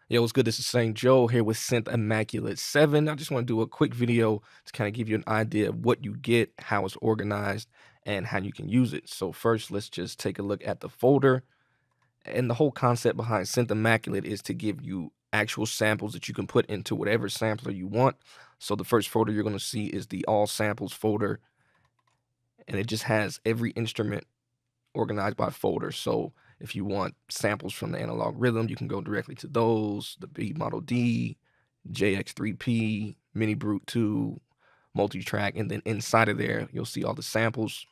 Yo, what's good? This is Saint Joe here with Synth Immaculate 7. I just want to do a quick video to kind of give you an idea of what you get, how it's organized, and how you can use it. So first, let's just take a look at the folder. And the whole concept behind Synth Immaculate is to give you actual samples that you can put into whatever sampler you want. So the first folder you're going to see is the All Samples folder, and it just has every instrument organized by folder. So if you want samples from the analog rhythm, you can go directly to those, the B Model D, JX3P, Minibrute 2, Multi-Trak, and then inside of there, you'll see all the samples.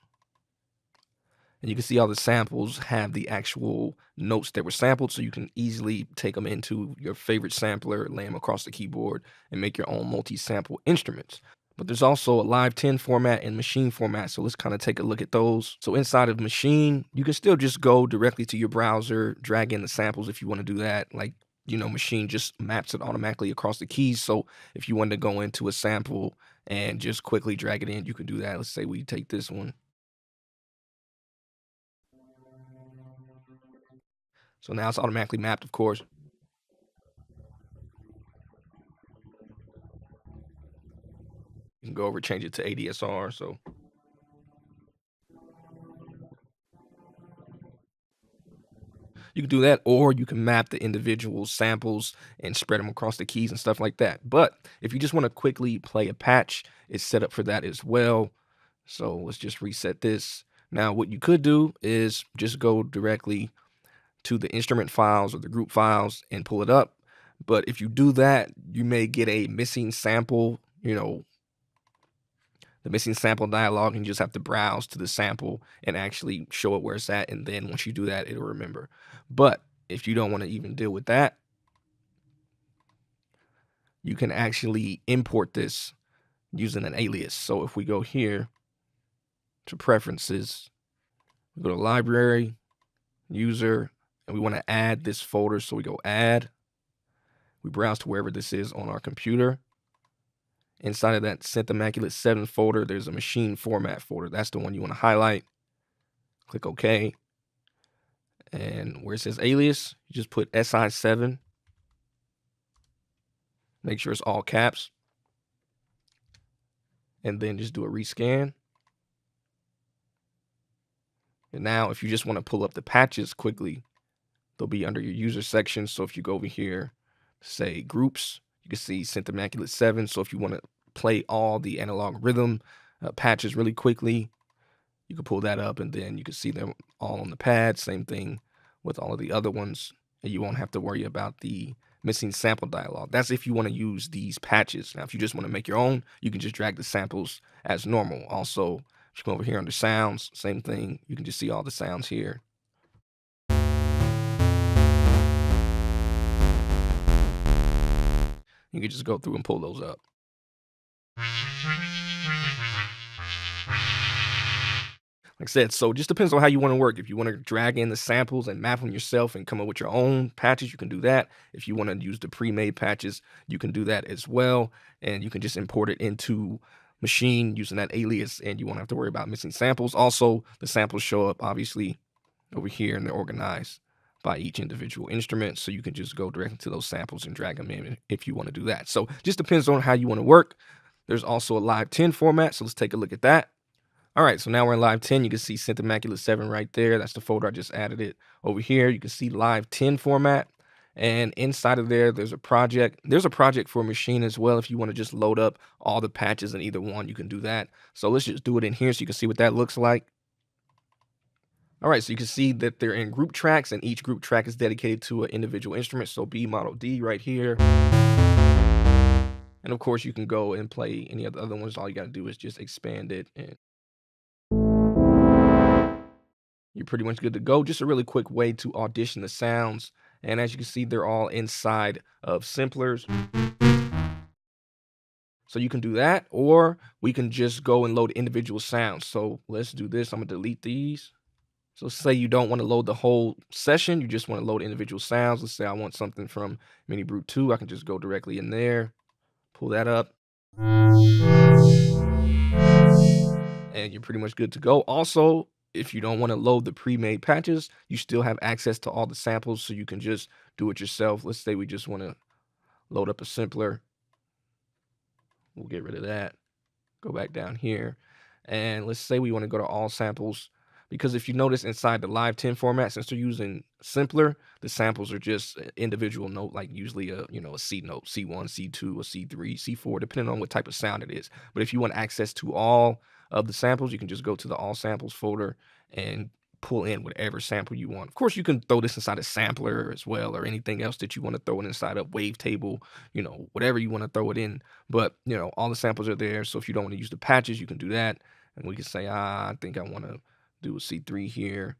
And you can see all the samples have the actual notes that were sampled, so you can easily take them into your favorite sampler, lay them across the keyboard, and make your own multi-sample instruments. But there's also a Live 10 format and Maschine format, so let's kind of take a look at those. So inside of Maschine, you can still just go directly to your browser, drag in the samples if you want to do that. Like, Maschine just maps it automatically across the keys. So if you wanted to go into a sample and just quickly drag it in, you can do that. Let's say we take this one. So now it's automatically mapped, of course. You can go over, change it to ADSR. So you can do that, or you can map the individual samples and spread them across the keys and stuff like that. But if you just want to quickly play a patch, it's set up for that as well. So let's just reset this. Now, what you could do is just go directly to the instrument files or the group files and pull it up. But if you do that, you may get a missing sample, the missing sample dialog, and you just have to browse to the sample and actually show it where it's at. And then once you do that, it'll remember. But if you don't want to even deal with that, you can actually import this using an alias. So if we go here to preferences, we go to library, user, and we want to add this folder. So we go add, we browse to wherever this is on our computer. Inside of that Synth Immaculate 7 folder, there's a Maschine format folder. That's the one you want to highlight. Click OK. And where it says alias, you just put SI7. Make sure it's all caps. And then just do a rescan. And now if you just want to pull up the patches quickly, they'll be under your user section. So if you go over here, say groups, you can see Synth Immaculate 7. So if you want to play all the analog rhythm patches really quickly, you can pull that up, and then you can see them all on the pad. Same thing with all of the other ones, and you won't have to worry about the missing sample dialog. That's if you want to use these patches. Now, if you just want to make your own, you can just drag the samples as normal. Also, if you come over here under sounds, same thing. You can just see all the sounds here. You can just go through and pull those up. Like I said, so it just depends on how you want to work. If you want to drag in the samples and map them yourself and come up with your own patches, you can do that. If you want to use the pre-made patches, you can do that as well. And you can just import it into Maschine using that alias, and you won't have to worry about missing samples. Also, the samples show up obviously over here, and they're organized by each individual instrument. So you can just go directly to those samples and drag them in if you want to do that. So just depends on how you want to work. There's also a Live 10 format. So let's take a look at that. All right, so now we're in Live 10. You can see Synth Immaculate 7 right there. That's the folder. I just added it over here. You can see Live 10 format. And inside of there, there's a project. There's a project for Maschine as well. If you want to just load up all the patches in either one, you can do that. So let's just do it in here so you can see what that looks like. All right, so you can see that they're in group tracks, and each group track is dedicated to an individual instrument. So B Model D right here. And of course, you can go and play any of the other ones. All you got to do is just expand it, and you're pretty much good to go. Just a really quick way to audition the sounds. And as you can see, they're all inside of samplers. So you can do that, or we can just go and load individual sounds. So let's do this. I'm gonna delete these. So say you don't want to load the whole session, you just want to load individual sounds. Let's say I want something from Minibrute 2. I can just go directly in there, pull that up, and you're pretty much good to go. Also, if you don't want to load the pre-made patches, you still have access to all the samples, so you can just do it yourself. Let's say we just want to load up a simpler. We'll get rid of that. Go back down here, and let's say we want to go to all samples, because if you notice inside the Live 10 format, since they're using simpler, the samples are just individual note, like usually a a C note, C1, C2, a C3, C4, depending on what type of sound it is. But if you want access to all of the samples, you can just go to the all samples folder and pull in whatever sample you want. Of course, you can throw this inside a sampler as well, or anything else that you want to throw it inside a wavetable, whatever you want to throw it in. But all the samples are there. So if you don't want to use the patches, you can do that. And we can say, I think I want to do a C3 here.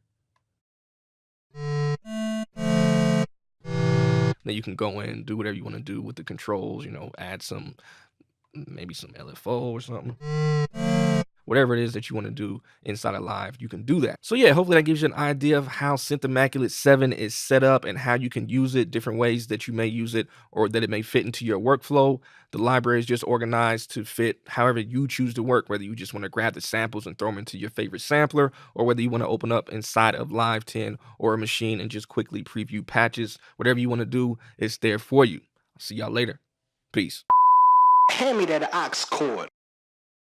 Then you can go in and do whatever you want to do with the controls, add maybe some LFO or something. Whatever it is that you want to do inside of Live, you can do that. So yeah, hopefully that gives you an idea of how Synth Immaculate 7 is set up and how you can use it, different ways that you may use it or that it may fit into your workflow. The library is just organized to fit however you choose to work, whether you just want to grab the samples and throw them into your favorite sampler, or whether you want to open up inside of Live 10 or a Maschine and just quickly preview patches. Whatever you want to do, it's there for you. I'll see y'all later. Peace. Hand me that aux cord.